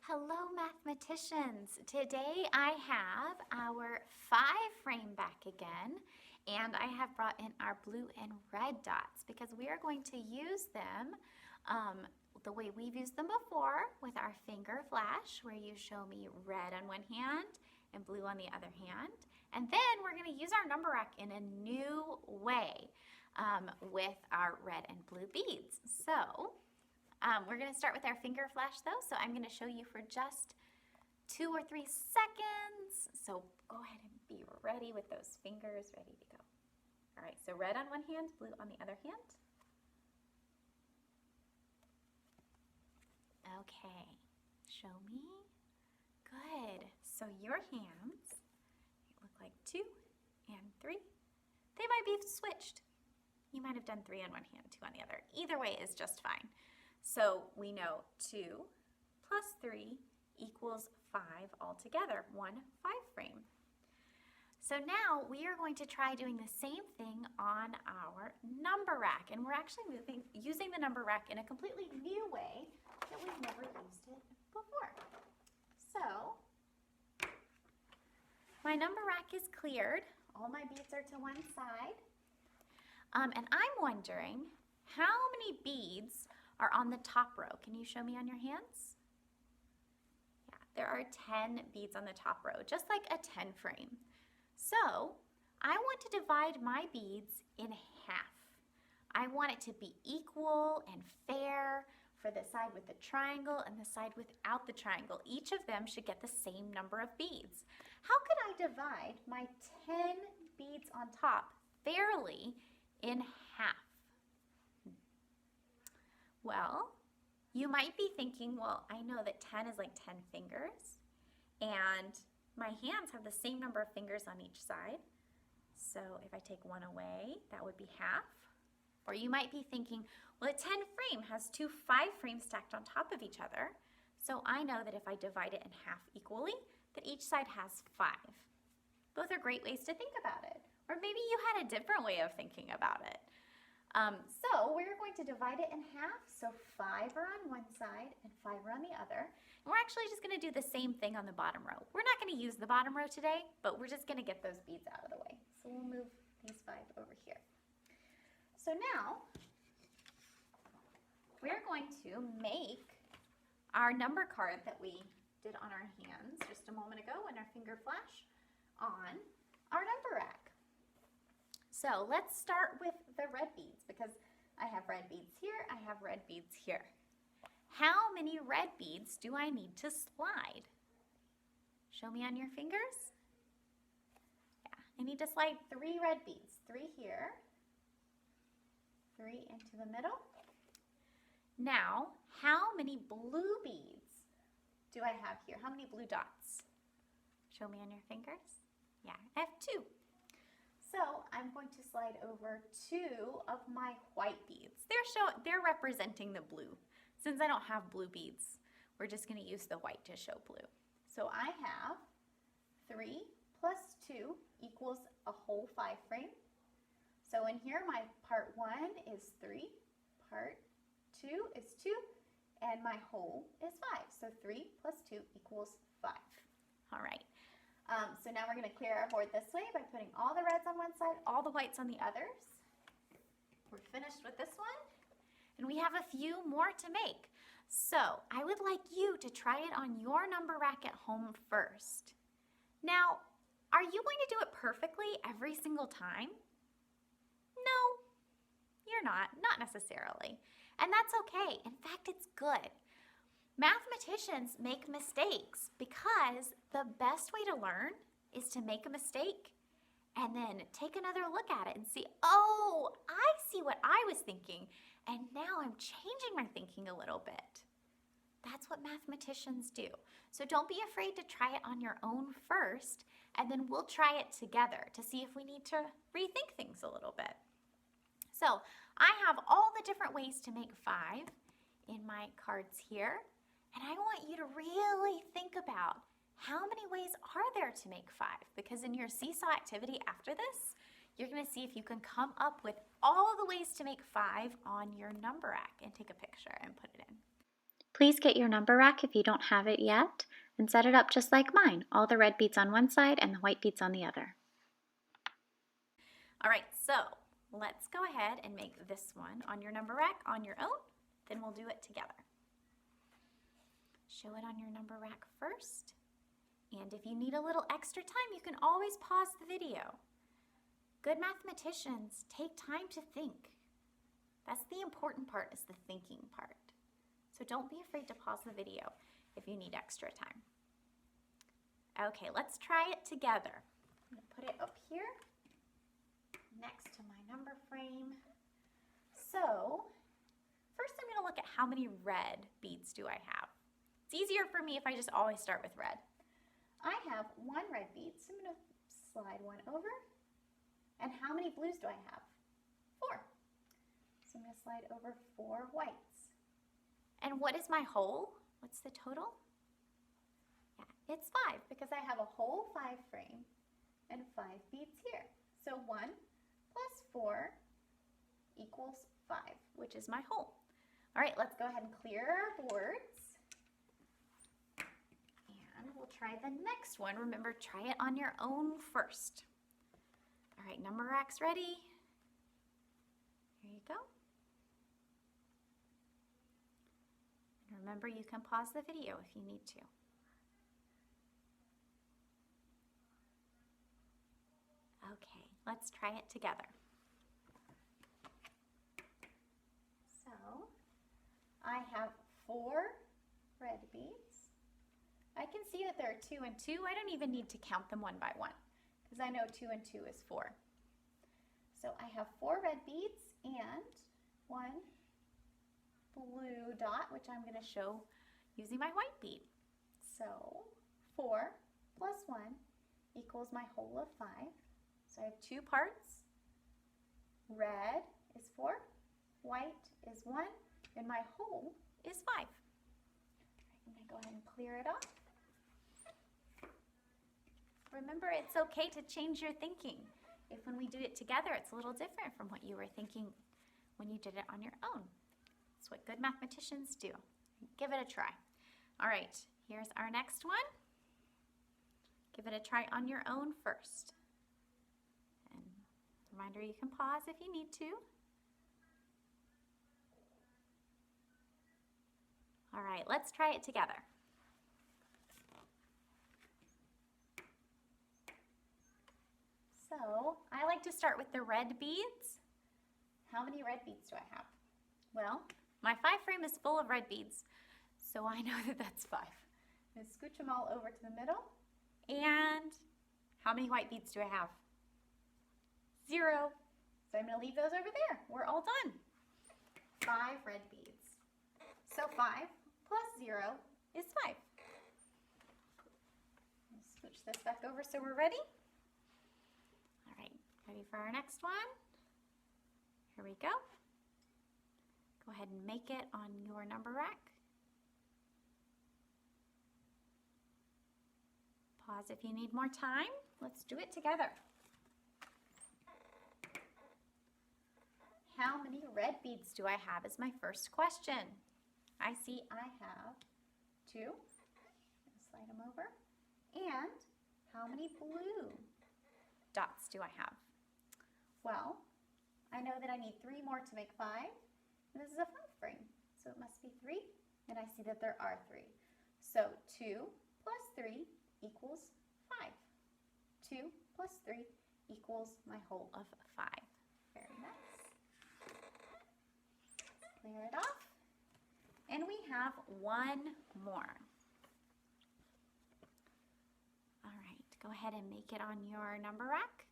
Hello, mathematicians. Today I have our 5-frame back again, and I have brought in our blue and red dots because we are going to use them the way we've used them before with our finger flash, where you show me red on one hand and blue on the other hand. And then we're going to use our number rack in a new way with our red and blue beads. So we're going to start with our finger flash though, so I'm going to show you for just 2 or 3 seconds. So go ahead and be ready with those fingers ready to go. All right, so red on one hand, blue on the other hand. Okay, show me. Good. So your hands look like 2 and 3. They might be switched. You might have done 3 on one hand, 2 on the other. Either way is just fine. So we know 2 plus 3 equals 5 altogether, 1 5-frame. So now we are going to try doing the same thing on our number rack, and we're actually using the number rack in a completely new way that we've never used it before. So my number rack is cleared. All my beads are to one side. And I'm wondering how many beads are on the top row. Can you show me on your hands? Yeah, there are 10 beads on the top row, just like a 10-frame. So I want to divide my beads in half. I want it to be equal and fair for the side with the triangle and the side without the triangle. Each of them should get the same number of beads. How could I divide my 10 beads on top fairly in half? Well, you might be thinking, well, I know that 10 is like 10 fingers, and my hands have the same number of fingers on each side. So if I take one away, that would be half. Or you might be thinking, well, a 10-frame has 2 5-frames stacked on top of each other. So I know that if I divide it in half equally, that each side has 5. Both are great ways to think about it. Or maybe you had a different way of thinking about it. So we're going to divide it in half. So 5 are on one side and 5 are on the other. And we're actually just going to do the same thing on the bottom row. We're not going to use the bottom row today, but we're just going to get those beads out of the way. So we'll move these 5 over here. So now we're going to make our number card that we did on our hands just a moment ago in our finger flash on our number rack. So let's start with the red beads because I have red beads here, I have red beads here. How many red beads do I need to slide? Show me on your fingers. Yeah, I need to slide 3 red beads. 3 here, 3 into the middle. Now, how many blue beads do I have here? How many blue dots? Show me on your fingers. Yeah, I have 2. So I'm going to slide over 2 of my white beads. They're representing the blue. Since I don't have blue beads, we're just going to use the white to show blue. So I have 3 plus 2 equals a whole 5-frame. So in here, my part 1 is 3, part 2 is 2, and my whole is 5. So 3 plus 2 equals 5. All right. So now we're going to clear our board this way by putting all the reds on one side, all the whites on the others. We're finished with this one, and we have a few more to make. So I would like you to try it on your number rack at home first. Now, are you going to do it perfectly every single time? No, you're not necessarily. And that's okay. In fact, it's good. Mathematicians make mistakes because the best way to learn is to make a mistake and then take another look at it and see, oh, I see what I was thinking, and now I'm changing my thinking a little bit. That's what mathematicians do. So don't be afraid to try it on your own first, and then we'll try it together to see if we need to rethink things a little bit. So I have all the different ways to make 5 in my cards here. And I want you to really think about how many ways are there to make 5? Because in your seesaw activity after this, you're going to see if you can come up with all the ways to make 5 on your number rack and take a picture and put it in. Please get your number rack if you don't have it yet, and set it up just like mine, all the red beads on one side and the white beads on the other. All right, so let's go ahead and make this one on your number rack on your own, then we'll do it together. Show it on your number rack first, and if you need a little extra time, you can always pause the video. Good mathematicians take time to think. That's the important part, is the thinking part. So don't be afraid to pause the video if you need extra time. Okay, let's try it together. I'm gonna put it up here next to my number frame. So first I'm gonna look at how many red beads do I have. It's easier for me if I just always start with red. I have 1 red bead, so I'm gonna slide 1 over. And how many blues do I have? 4. So I'm gonna slide over 4 whites. And what is my whole? What's the total? Yeah, it's 5, because I have a whole 5 frame and 5 beads here. So 1 plus 4 equals 5, which is my whole. All right, let's go ahead and clear our boards. And we'll try the next one. Remember, try it on your own first. All right, number rack's ready. Here you go. And remember, you can pause the video if you need to. Okay, let's try it together. So, I have 4 red beads. I can see that there are 2 and 2. I don't even need to count them one by one, because I know 2 and 2 is 4. So I have 4 red beads and 1 blue dot, which I'm going to show using my white bead. So 4 plus 1 equals my whole of 5. So I have 2 parts. Red is 4, white is 1, and my whole is 5. I'm going to go ahead and clear it off. Remember, it's okay to change your thinking. If when we do it together, it's a little different from what you were thinking when you did it on your own. It's what good mathematicians do. Give it a try. All right, here's our next one. Give it a try on your own first. And reminder, you can pause if you need to. All right, let's try it together. So I like to start with the red beads. How many red beads do I have? Well, my 5 frame is full of red beads, so I know that that's 5. I'm going to scooch them all over to the middle. And how many white beads do I have? 0. So I'm going to leave those over there. We're all done. 5 red beads. So 5 plus 0 is 5. Scooch this back over so we're ready. Ready for our next one? Here we go. Go ahead and make it on your number rack. Pause if you need more time. Let's do it together. How many red beads do I have is my first question. I see I have 2. Slide them over. And how many blue dots do I have? Well, I know that I need 3 more to make 5, and this is a 5 frame, so it must be 3, and I see that there are 3. So 2 plus 3 equals 5. 2 plus 3 equals my whole of 5. Very nice. Clear it off. And we have 1 more. All right, go ahead and make it on your number rack.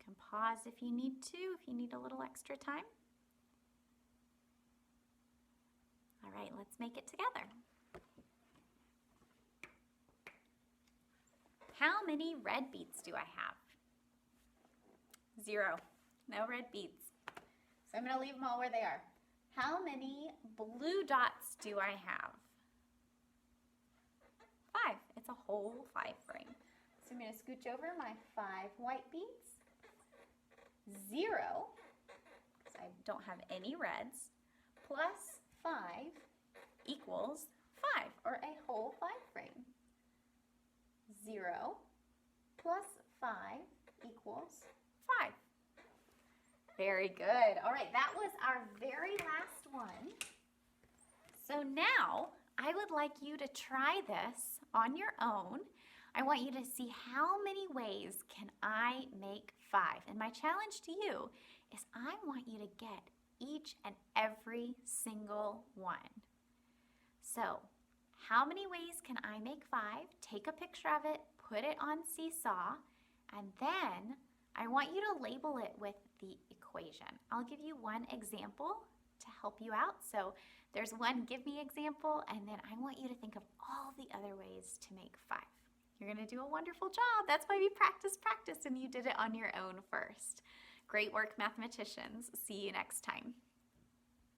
You can pause if you need to, if you need a little extra time. All right, let's make it together. How many red beads do I have? 0. No red beads. So I'm going to leave them all where they are. How many blue dots do I have? 5. It's a whole 5 frame. So I'm going to scooch over my 5 white beads. 0, because I don't have any reds, plus 5 equals 5, or a whole 5 frame. 0 plus 5 equals 5. Very good. All right, that was our very last one. So now I would like you to try this on your own. I want you to see how many ways can I make 5. And my challenge to you is I want you to get each and every single one. So how many ways can I make 5? Take a picture of it, put it on Seesaw, and then I want you to label it with the equation. I'll give you one example to help you out. So there's one give me example, and then I want you to think of all the other ways to make 5. You're gonna do a wonderful job. That's why we practice, and you did it on your own first. Great work, mathematicians. See you next time.